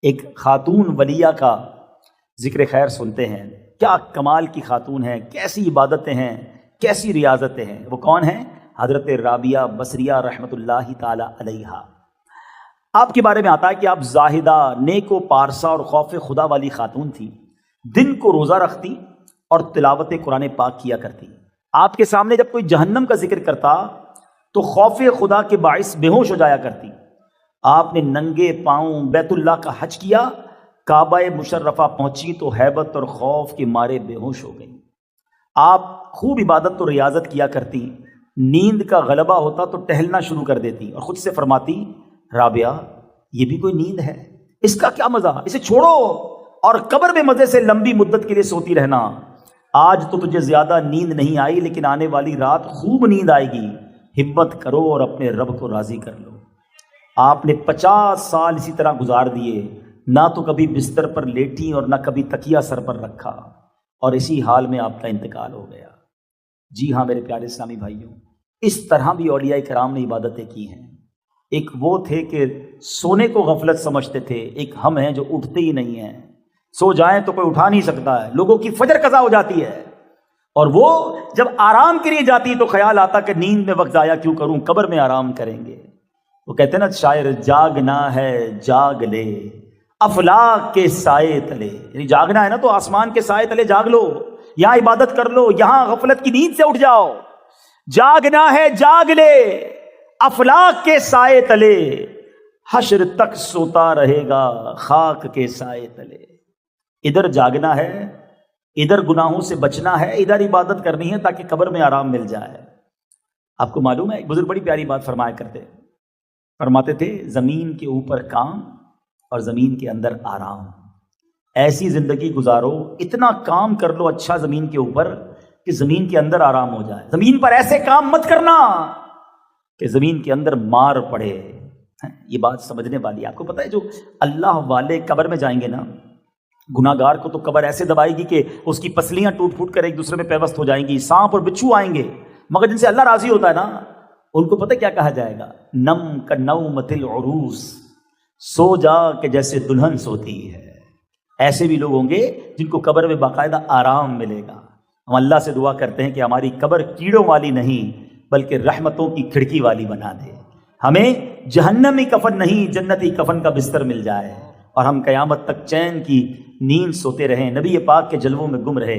ایک خاتون ولیہ کا ذکر خیر سنتے ہیں، کیا کمال کی خاتون ہیں، کیسی عبادتیں ہیں، کیسی ریاضتیں ہیں۔ وہ کون ہیں؟ حضرت رابعہ بصریہ رحمۃ اللہ تعالی علیہا۔ آپ کے بارے میں آتا ہے کہ آپ زاہدہ، نیک و پارسا اور خوف خدا والی خاتون تھی، دن کو روزہ رکھتی اور تلاوت قرآن پاک کیا کرتی۔ آپ کے سامنے جب کوئی جہنم کا ذکر کرتا تو خوف خدا کے باعث بے ہوش ہو جایا کرتی۔ آپ نے ننگے پاؤں بیت اللہ کا حج کیا، کعبہ مشرفہ پہنچی تو ہیبت اور خوف کے مارے بے ہوش ہو گئی۔ آپ خوب عبادت و ریاضت کیا کرتی، نیند کا غلبہ ہوتا تو ٹہلنا شروع کر دیتی اور خود سے فرماتی، رابعہ یہ بھی کوئی نیند ہے، اس کا کیا مزہ، اسے چھوڑو اور قبر میں مزے سے لمبی مدت کے لیے سوتی رہنا۔ آج تو تجھے زیادہ نیند نہیں آئی، لیکن آنے والی رات خوب نیند آئے گی، ہمت کرو اور اپنے رب کو راضی کر لو۔ آپ نے 50 سال اسی طرح گزار دیے، نہ تو کبھی بستر پر لیٹی اور نہ کبھی تکیہ سر پر رکھا، اور اسی حال میں آپ کا انتقال ہو گیا۔ جی ہاں میرے پیارے اسلامی بھائیوں، اس طرح بھی اولیاء کرام نے عبادتیں کی ہیں۔ ایک وہ تھے کہ سونے کو غفلت سمجھتے تھے، ایک ہم ہیں جو اٹھتے ہی نہیں ہیں، سو جائیں تو کوئی اٹھا نہیں سکتا ہے، لوگوں کی فجر قضا ہو جاتی ہے، اور وہ جب آرام کے لیے جاتی تو خیال آتا کہ نیند میں وقت ضائع کیوں کروں، قبر میں آرام کریں گے۔ وہ کہتے ہیں نا شاعر، جاگنا ہے جاگ لے افلاک کے سائے تلے، یعنی جاگنا ہے نا تو آسمان کے سائے تلے جاگ لو، یہاں عبادت کر لو، یہاں غفلت کی نیند سے اٹھ جاؤ۔ جاگنا ہے جاگ لے افلاک کے سائے تلے، حشر تک سوتا رہے گا خاک کے سائے تلے۔ ادھر جاگنا ہے، ادھر گناہوں سے بچنا ہے، ادھر عبادت کرنی ہے تاکہ قبر میں آرام مل جائے۔ آپ کو معلوم ہے ایک بزرگ بڑی پیاری بات فرماتے تھے، زمین کے اوپر کام اور زمین کے اندر آرام۔ ایسی زندگی گزارو، اتنا کام کر لو اچھا زمین کے اوپر کہ زمین کے اندر آرام ہو جائے۔ زمین پر ایسے کام مت کرنا کہ زمین کے اندر مار پڑے۔ یہ بات سمجھنے والی، آپ کو پتہ ہے جو اللہ والے قبر میں جائیں گے نا، گناہ گار کو تو قبر ایسے دبائے گی کہ اس کی پسلیاں ٹوٹ پھوٹ کر ایک دوسرے میں پیوست ہو جائیں گی، سانپ اور بچھو آئیں گے، مگر جن سے اللہ راضی ہوتا ہے نا ان کو پتہ کیا کہا جائے گا؟ نم کا نومۃ العروس، سو جا کہ جیسے دلہن سوتی ہے۔ ایسے بھی لوگ ہوں گے جن کو قبر میں باقاعدہ آرام ملے گا۔ ہم اللہ سے دعا کرتے ہیں کہ ہماری قبر کیڑوں والی نہیں بلکہ رحمتوں کی کھڑکی والی بنا دے، ہمیں جہنمی کفن نہیں جنتی کفن کا بستر مل جائے، اور ہم قیامت تک چین کی نیند سوتے رہیں، نبی پاک کے جلووں میں گم رہے۔